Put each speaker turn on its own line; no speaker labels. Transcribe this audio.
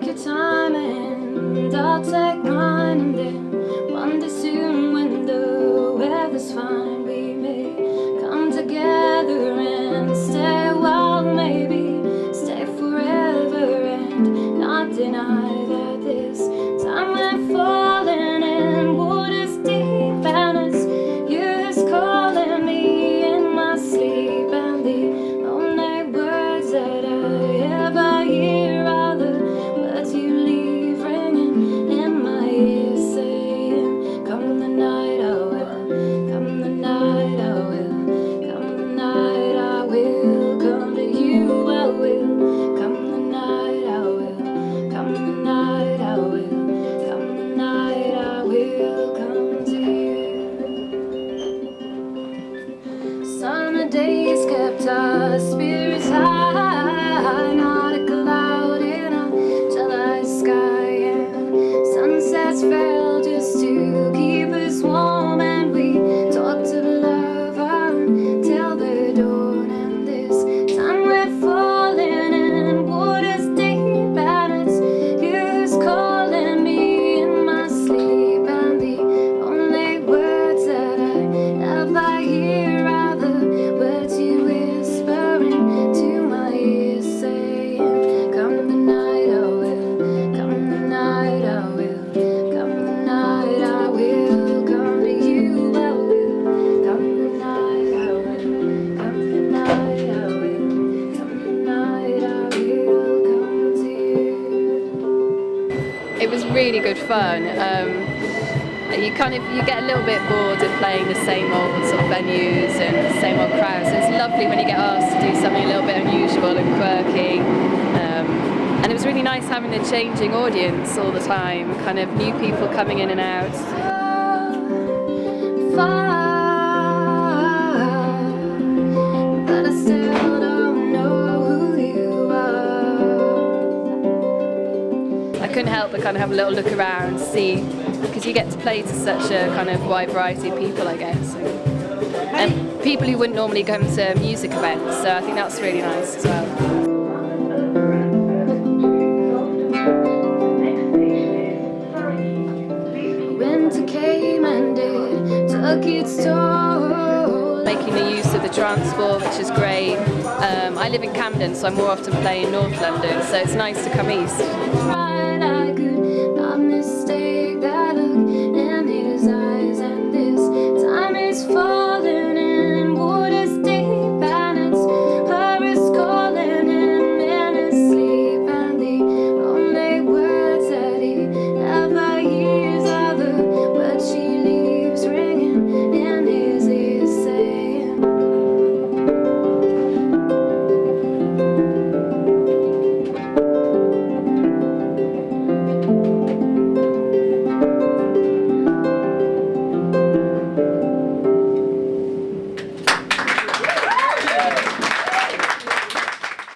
Take your time and I'll take mine, and then one day soon when the weather's fine, we may come together and stay a while, maybe stay forever, and not deny that this time we're falling in waters deep, and it's you who's calling me in my sleep, and the only words that I ever hear are the words you leave ringing in my ears, saying, come the night I will, come the night I will, come the night I will, come to you I will, come the night I will, come the night I will, come the night I will, come to you. Summer days kept our spirits high, not a cloud in a July sky, and sunsets fell just to keep us warm, and we talked of love until the dawn, and this time we're falling in waters deep, and it's you who's calling me in my sleep, and the only words that I ever hear are the words you whispering to my ears, saying, come the night I will, come the night I will, come the night I will, come to you I will, come the night I will, come the night I will, come the night I will, come to you.
It was really good fun. You get a little bit bored of playing the same old sort of venues and the same old crowds. So it's lovely when you get asked to do something a little bit unusual and quirky. And it was really nice having a changing audience all the time, kind of new people coming in and out.
But I still don't know who you are.
I couldn't help but kind of have a little look around, see, because you get to play to such a kind of wide variety of people, I guess. And people who wouldn't normally come to music events, so I think that's really nice as well.
Winter came and it took its toll.
Making the use of the transport, which is great. I live in Camden, so I more often play in North London, so it's nice to come east.